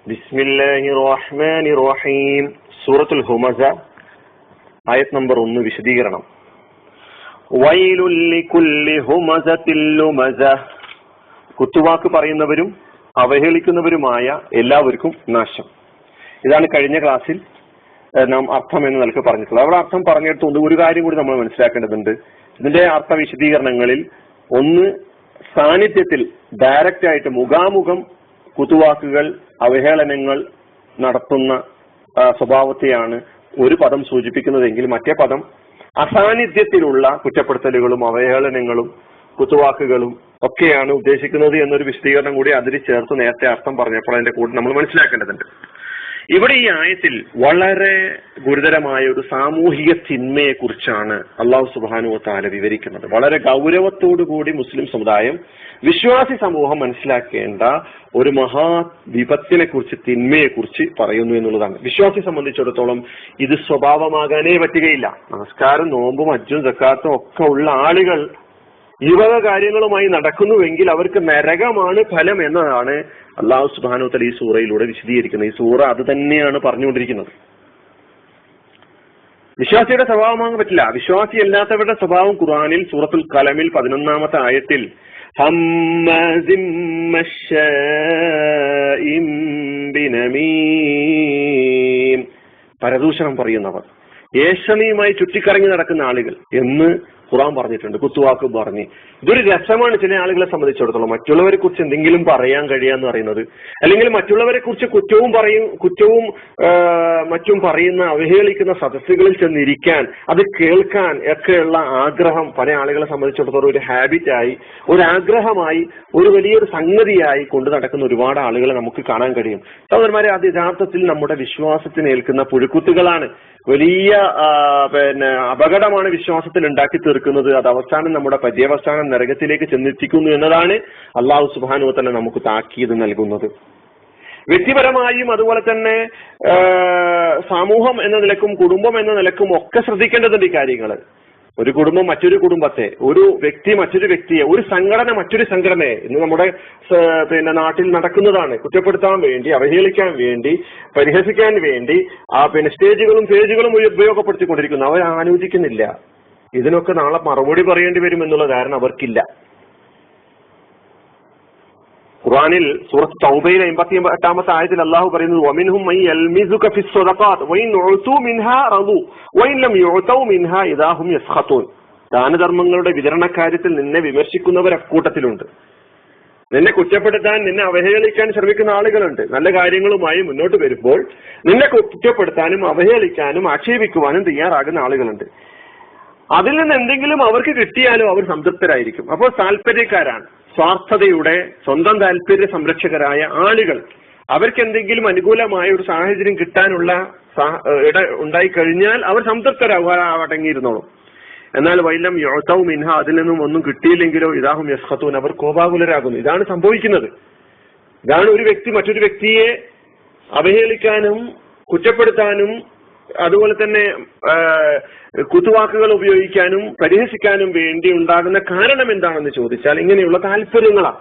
ബിസ്മില്ലാഹിർ റഹ്മാനിർ റഹീം. സൂറത്തുൽ ഹുമസ ആയത്ത് നമ്പർ 1 വിശദീകരണം. വൈലുൽ ലികുല്ലി ഹുമസത്തിൽ ലുമസ. കുത്തുവാക്ക് പറയുന്നവരും അവഹേളിക്കുന്നവരുമായ എല്ലാവർക്കും നാശം. ഇതാണ് കഴിഞ്ഞ ക്ലാസ്സിൽ നാം അർത്ഥം എന്ന നിലക്ക് പറഞ്ഞിട്ടുള്ളത്. അവിടെ അർത്ഥം പറഞ്ഞെടുത്തുകൊണ്ട് ഒരു കാര്യം കൂടി നമ്മൾ മനസ്സിലാക്കേണ്ടതുണ്ട്. ഇതിന്റെ അർത്ഥ വിശദീകരണങ്ങളിൽ ഒന്ന്, സാന്നിധ്യത്തിൽ ഡയറക്റ്റ് ആയിട്ട് മുഖാമുഖം കുത്തുവാക്കുകൾ അവഹേളനങ്ങൾ നടത്തുന്ന സ്വഭാവത്തെയാണ് ഒരു പദം സൂചിപ്പിക്കുന്നതെങ്കിൽ മറ്റേ പദം അസാന്നിധ്യത്തിലുള്ള കുറ്റപ്പെടുത്തലുകളും അവഹേളനങ്ങളും കുത്തുവാക്കുകളും ഒക്കെയാണ് ഉദ്ദേശിക്കുന്നത് എന്നൊരു വിശദീകരണം കൂടി അതിൽ ചേർത്ത് നേരത്തെ അർത്ഥം പറഞ്ഞപ്പോൾ അതിന്റെ കൂടെ നമ്മൾ മനസ്സിലാക്കേണ്ടതുണ്ട്. ഇവിടെ ഈ ആയത്തിൽ വളരെ ഗുരുതരമായ ഒരു സാമൂഹിക തിന്മയെ കുറിച്ചാണ് അള്ളാഹു സുബ്ഹാനഹു വ തആല വിവരിക്കുന്നത്. വളരെ ഗൗരവത്തോടു കൂടി മുസ്ലിം സമുദായം, വിശ്വാസി സമൂഹം മനസ്സിലാക്കേണ്ട ഒരു മഹാ വിപത്തിനെ കുറിച്ച്, തിന്മയെ കുറിച്ച് പറയുന്നു എന്നുള്ളതാണ്. വിശ്വാസി സംബന്ധിച്ചിടത്തോളം ഇത് സ്വഭാവമാകാനേ പറ്റുകയില്ല. നമസ്കാരം, നോമ്പും ഹജ്ജും സക്കാത്തും ഒക്കെ ഉള്ള ആളുകൾ ഈ വക കാര്യങ്ങളുമായി നടക്കുന്നുവെങ്കിൽ അവർക്ക് നരകമാണ് ഫലം എന്നതാണ് അല്ലാഹു സുബ്ഹാനഹു വ തആല ഈ സൂറയിലൂടെ വിശദീകരിക്കുന്നത്. ഈ സൂറ അത് തന്നെയാണ് പറഞ്ഞുകൊണ്ടിരിക്കുന്നത്. വിശ്വാസിയുടെ സ്വഭാവമാകാൻ പറ്റില്ല. വിശ്വാസി അല്ലാത്തവരുടെ സ്വഭാവം ഖുർആനിൽ സൂറത്തുൽ ഖലമിൽ 11-ാമത്തെ ആയത്തിൽ ഹമ്മാസിം മശ്ശാഇം ബിനമീം, പരദൂഷണം പറയുന്നവർ, ഏഷണിയുമായി ചുറ്റിക്കറങ്ങി നടക്കുന്ന ആളുകൾ എന്ന് ഖുർആൻ പറഞ്ഞിട്ടുണ്ട്. കുത്തുവാക്ക് പറഞ്ഞ് ഇതൊരു രസമാണ് ചില ആളുകളെ സംബന്ധിച്ചിടത്തോളം. മറ്റുള്ളവരെ കുറിച്ച് എന്തെങ്കിലും പറയാൻ കഴിയാന്ന് പറയുന്നത്, അല്ലെങ്കിൽ മറ്റുള്ളവരെ കുറിച്ച് കുറ്റവും മറ്റും പറയുന്ന അവഹേളിക്കുന്ന സദസ്സുകളിൽ ചെന്നിരിക്കാൻ, അത് കേൾക്കാൻ ഒക്കെയുള്ള ആഗ്രഹം പല ആളുകളെ സംബന്ധിച്ചിടത്തോളം ഒരു ഹാബിറ്റായി, ഒരു ആഗ്രഹമായി, ഒരു വലിയൊരു സംഗതിയായി കൊണ്ടു നടക്കുന്ന ഒരുപാട് ആളുകളെ നമുക്ക് കാണാൻ കഴിയും. സഹോദരന്മാരെ, അത് യഥാർത്ഥത്തിൽ നമ്മുടെ വിശ്വാസത്തിന് ഏൽക്കുന്ന പുഴുക്കുത്തുകളാണ്. വലിയ അപകടമാണ് വിശ്വാസത്തിൽ ഉണ്ടാക്കി തീർക്കുന്നത്. അത് അവസാനം നമ്മുടെ പര്യവസാനം നരകത്തിലേക്ക് ചെന്നെത്തിക്കുന്നു എന്നതാണ് അല്ലാഹു സുബ്ഹാനഹു വ തആല നമുക്ക് താക്കീത് നൽകുന്നത്. വ്യക്തിപരമായും അതുപോലെ തന്നെ സമൂഹം എന്ന നിലക്കും കുടുംബം എന്ന നിലക്കും ഒക്കെ ശ്രദ്ധിക്കേണ്ടതുണ്ട് ഈ കാര്യങ്ങൾ. ഒരു കുടുംബം മറ്റൊരു കുടുംബത്തെ, ഒരു വ്യക്തി മറ്റൊരു വ്യക്തിയെ, ഒരു സംഘടന മറ്റൊരു സംഘടനയെ ഇന്ന് നമ്മുടെ നാട്ടിൽ നടക്കുന്നതാണ്. കുറ്റപ്പെടുത്താൻ വേണ്ടി, അവഹേളിക്കാൻ വേണ്ടി, പരിഹസിക്കാൻ വേണ്ടി സ്റ്റേജുകളും പേജുകളും ഉപയോഗപ്പെടുത്തിക്കൊണ്ടിരിക്കുന്നു. അവർ ആലോചിക്കുന്നില്ല ഇതിനൊക്കെ നാളെ മറുപടി പറയേണ്ടി വരും എന്നുള്ള ധാരണ അവർക്കില്ല. ഖുർആനിൽ സൂറത്ത് തൗബയിൽ 58-ാമത്തെ ആയത്തിൽ അല്ലാഹു പറയുന്നത് വമിൻഹും മൻ യൽമിസുക ഫിസ് സദഖാത്ത് വഇൻ ഉതു മിൻഹാ റദു വഇൻ ലം യുതൗ മിൻഹാ ഇദാ ഹും യസ്ഖതൂൻ. ദാനധർമ്മങ്ങളുടെ വിതരണക്കാര്യത്തിൽ നിന്നെ വിമർശിക്കുന്നവർ അക്കൂട്ടത്തിലുണ്ട്. നിന്നെ കുറ്റപ്പെടുത്താൻ, നിന്നെ അവഹേളിക്കാൻ ശ്രമിക്കുന്ന ആളുകളുണ്ട്. നല്ല കാര്യങ്ങളുമായി മുന്നോട്ട് വരുമ്പോൾ നിന്നെ കുറ്റപ്പെടുത്താനും അവഹേളിക്കാനും ആക്ഷേപിക്കുവാനും തയ്യാറാകുന്ന ആളുകളുണ്ട്. അതിൽ നിന്ന് എന്തെങ്കിലും അവർക്ക് കിട്ടിയാലും അവർ സംതൃപ്തരായിരിക്കും. അപ്പോൾ താല്പര്യക്കാരാണ്, സ്വാർത്ഥതയുടെ സ്വന്തം താല്പര്യ സംരക്ഷകരായ ആളുകൾ. അവർക്ക് എന്തെങ്കിലും അനുകൂലമായ ഒരു സാഹചര്യം കിട്ടാനുള്ള ഉണ്ടായിക്കഴിഞ്ഞാൽ അവർ സംതൃപ്തരാടങ്ങിയിരുന്നോളും. എന്നാൽ വൈലം യുതൗ മിൻഹ, അതിൽ നിന്നും ഒന്നും കിട്ടിയില്ലെങ്കിലോ ഇദാഹും യസ്ഖതൂൻ, അവർ കോപാകുലരാകുന്നു. ഇതാണ് സംഭവിക്കുന്നത്. ഇതാണ് ഒരു വ്യക്തി മറ്റൊരു വ്യക്തിയെ അവഹേളിക്കാനും കുറ്റപ്പെടുത്താനും അതുപോലെ തന്നെ കുത്തുവാക്കുകൾ ഉപയോഗിക്കാനും പരിഹസിക്കാനും വേണ്ടി ഉണ്ടാകുന്ന കാരണം എന്താണെന്ന് ചോദിച്ചാൽ ഇങ്ങനെയുള്ള താല്പര്യങ്ങളാണ്.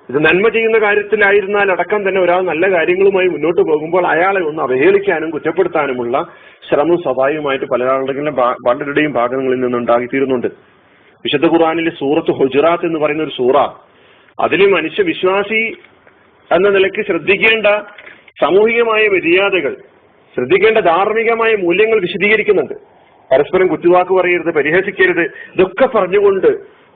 ഇത് നന്മ ചെയ്യുന്ന കാര്യത്തിലായിരുന്നാൽ അടക്കം തന്നെ ഒരാൾ നല്ല കാര്യങ്ങളുമായി മുന്നോട്ട് പോകുമ്പോൾ അയാളെ ഒന്ന് അവഹേളിക്കാനും കുറ്റപ്പെടുത്താനുമുള്ള ശ്രമം സ്വാഭാവികമായിട്ട് പലരുടെയും ഭാഗങ്ങളിൽ നിന്നുണ്ടായിത്തീരുന്നുണ്ട്. വിശുദ്ധ ഖുർആനിലെ സൂറത്ത് ഹുജറാത്ത് എന്ന് പറയുന്ന ഒരു സൂറ, അതിൽ മനുഷ്യ വിശ്വാസി എന്ന നിലയ്ക്ക് ശ്രദ്ധിക്കേണ്ട സാമൂഹികമായ മര്യാദകൾ, ശ്രദ്ധിക്കേണ്ട ധാർമ്മികമായ മൂല്യങ്ങൾ വിശദീകരിക്കുന്നുണ്ട്. പരസ്പരം കുത്തുവാക്ക് പറയരുത്, പരിഹസിക്കരുത്, ഇതൊക്കെ പറഞ്ഞുകൊണ്ട്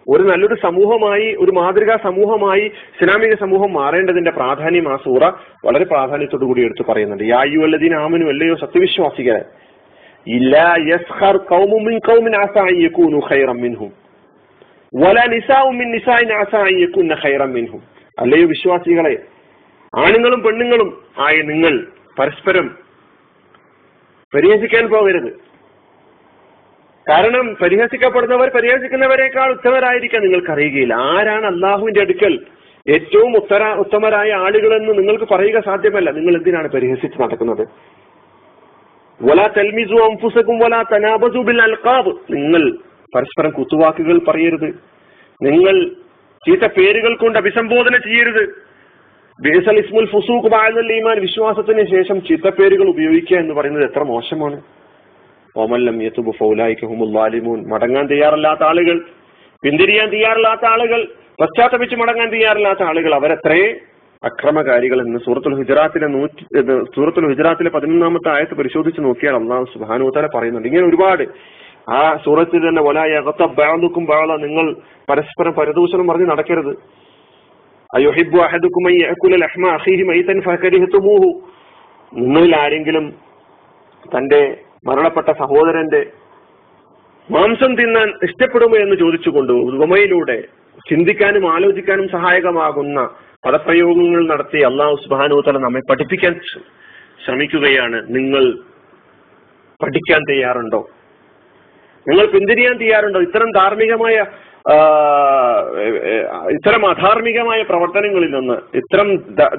ഒരു നല്ലൊരു സമൂഹമായി, ഒരു മാതൃകാ സമൂഹമായി ഇസ്ലാമിക സമൂഹം മാറേണ്ടതിന്റെ പ്രാധാന്യം ആ സൂറ വളരെ പ്രാധാന്യത്തോടു കൂടി എടുത്തു പറയുന്നുണ്ട്. യാ അയ്യുഹല്ലദീന ആമനു, അല്ലയോ സത്യവിശ്വാസികളെ, ഇല്ലാ യസ്ഖർ ഖൗമുൻ മിൻ ഖൗമിൻ അസാ അൻ യകൂനു ഖൈറൻ മിൻഹും വലാ നിസാഉ മിൻ നിസാഇൻ അസാ അൻ യകുന ഖൈറൻ മിൻഹും. അല്ലയോ വിശ്വാസികളെ, ആണുങ്ങളും പെണ്ണുങ്ങളും ആയ നിങ്ങൾ പരസ്പരം പരിഹസിക്കാൻ പോകരുത്. കാരണം പരിഹസിക്കപ്പെടുന്നവർ പരിഹസിക്കുന്നവരെക്കാൾ ഉത്തമരായിരിക്കാൻ നിങ്ങൾക്കറിയുകയില്ല. ആരാണ് അള്ളാഹുവിന്റെ അടുക്കൽ ഏറ്റവും ഉത്തമരായ ആളുകളെന്ന് നിങ്ങൾക്ക് പറയുക സാധ്യമല്ല. നിങ്ങൾ എന്തിനാണ് പരിഹസിച്ച് നടക്കുന്നത്? വലാ തൽമിസു അൻഫുസകും വലാ തനാബസു ബിൽ അൽഖാബ്, നിങ്ങൾ പരസ്പരം കുത്തുവാക്കുകൾ പറയരുത്, നിങ്ങൾ ചീത്ത പേരുകൾ കൊണ്ട് അഭിസംബോധന ചെയ്യരുത്. ബിഅസൽ ഇസ്മുൽ ഫുസൂഖ് ബഅദൽ ഈമാൻ, വിശ്വാസത്തിന് ശേഷം ചീത്തപ്പേരുകൾ ഉപയോഗിക്കുക എന്ന് പറയുന്നത് എത്ര മോശമാണ്. വമൻ ലം യതുബ് ഫൗലൈക ഹുമുൽ ളാലിമൂൻ, മടങ്ങാൻ തയ്യാറല്ലാത്ത ആളുകൾ, പിന്തിരിയാൻ തയ്യാറില്ലാത്ത ആളുകൾ, പശ്ചാത്തപിച്ച് മടങ്ങാൻ തയ്യാറില്ലാത്ത ആളുകൾ അവരത്രേ അക്രമകാരികൾ എന്ന് സൂറത്തുൽ ഹുജറാത്തിലെ 11-ാമത്തെ ആയത്ത് പരിശോധിച്ച് നോക്കിയാൽ അല്ലാഹു സുബ്ഹാനഹു വ തആല പറയുന്നുണ്ട്. ഇങ്ങനെ ഒരുപാട് ആ സൂറത്തിൽ തന്നെ വലാ യഗ്തബ് ബഅദുകും ബഅദ, നിങ്ങൾ പരസ്പരം പരദൂഷണം പറഞ്ഞ് നടക്കരുത്. അയുഹിബ്ബു അഹദുകും അൻ യഅകുല ലഹ്മ അഖീഹി മൈതൻ ഫകരിഹ്തുമൂഹു, നിങ്ങളിൽ ആരെങ്കിലും തന്റെ മരണപ്പെട്ട സഹോദരന്റെ മാംസം തിന്നാൻ ഇഷ്ടപ്പെടുമോ എന്ന് ചോദിച്ചുകൊണ്ട് ഉപമയിലൂടെ ചിന്തിക്കാനും ആലോചിക്കാനും സഹായകമാകുന്ന പദപ്രയോഗങ്ങൾ നടത്തി അല്ലാഹു സുബ്ഹാനഹു വ തആല നമ്മെ പഠിപ്പിക്കാൻ ശ്രമിക്കുകയാണ്. നിങ്ങൾ പഠിക്കാൻ തയ്യാറുണ്ടോ? നിങ്ങൾ പിന്തിരിയാൻ തയ്യാറുണ്ടോ? ഇത്തരം അധാർമികമായ പ്രവർത്തനങ്ങളിൽ നിന്ന്, ഇത്തരം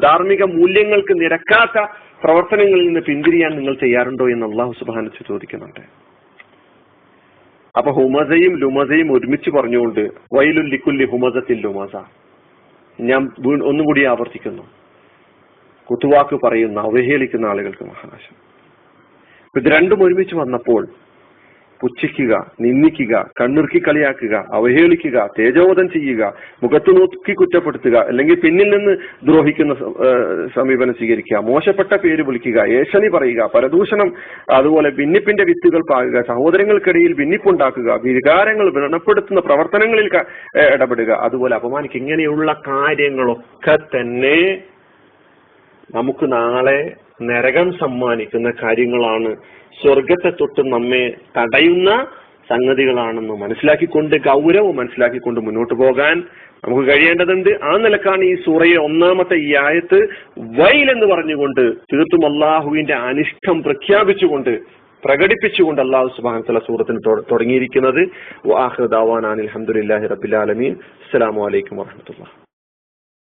ധാർമ്മിക മൂല്യങ്ങൾക്ക് നിരക്കാത്ത പ്രവർത്തനങ്ങളിൽ നിന്ന് പിന്തിരിയാൻ നിങ്ങൾ തയ്യാറുണ്ടോ എന്ന് അല്ലാഹു സുബ്ഹാനഹു വ തആല ചോദിക്കുന്നുണ്ട്. അപ്പൊ ഹുമസയും ലുമസയും ഒരുമിച്ച് പറഞ്ഞുകൊണ്ട് വൈലുൽ ലികുല്ലി ഹുമസത്തിൽ ലുമസ, ഞാൻ ഒന്നും കൂടി ആവർത്തിക്കുന്നു, കുത്തുവാക്ക് പറയുന്ന അവഹേളിക്കുന്ന ആളുകൾക്ക് മഹാനാശം. ഇത് രണ്ടും ഒരുമിച്ച് വന്നപ്പോൾ പുച്ഛിക്കുക, നിന്ദിക്കുക, കണ്ണിറുക്കി കളിയാക്കുക, അവഹേളിക്കുക, തേജോവധം ചെയ്യുക, മുഖത്ത് നോക്കി കുറ്റപ്പെടുത്തുക, അല്ലെങ്കിൽ പിന്നിൽ നിന്ന് ദ്രോഹിക്കുന്ന സമീപനം സ്വീകരിക്കുക, മോശപ്പെട്ട പേര് വിളിക്കുക, ഏഷണി പറയുക, പരദൂഷണം, അതുപോലെ ഭിന്നിപ്പിന്റെ വിത്തുകൾ പാകുക, സഹോദരങ്ങൾക്കിടയിൽ ഭിന്നിപ്പുണ്ടാക്കുക, വികാരങ്ങൾ വ്രണപ്പെടുത്തുന്ന പ്രവർത്തനങ്ങളിൽ ഇടപെടുക, അതുപോലെ അപമാനിക്കുക, ഇങ്ങനെയുള്ള കാര്യങ്ങളൊക്കെ തന്നെ നമുക്ക് നാളെ നരകം സമ്മാനിക്കുന്ന കാര്യങ്ങളാണ്, സ്വർഗത്തെ തൊട്ട് നമ്മെ തടയുന്ന സംഗതികളാണെന്ന് മനസ്സിലാക്കിക്കൊണ്ട്, ഗൗരവം മനസ്സിലാക്കിക്കൊണ്ട് മുന്നോട്ട് പോകാൻ നമുക്ക് കഴിയേണ്ടതുണ്ട്. ആ നിലക്കാണ് ഈ സൂറയെ ഒന്നാമത്തെ ഈ ആയത്ത് വൈൽ എന്ന് പറഞ്ഞുകൊണ്ട്, തീർത്തും അള്ളാഹുവിന്റെ അനിഷ്ടം പ്രകടിപ്പിച്ചുകൊണ്ട് അല്ലാഹു സുബ്ഹാനഹു വ തആല സൂറത്തിന് തുടങ്ങിയിരിക്കുന്നത്. വആഖിറു ദഅവാനാ അൽഹംദുലില്ലാഹി റബ്ബിൽ ആലമീൻ. അസ്സലാമു അലൈക്കും വറഹ്മത്തുള്ളാഹി.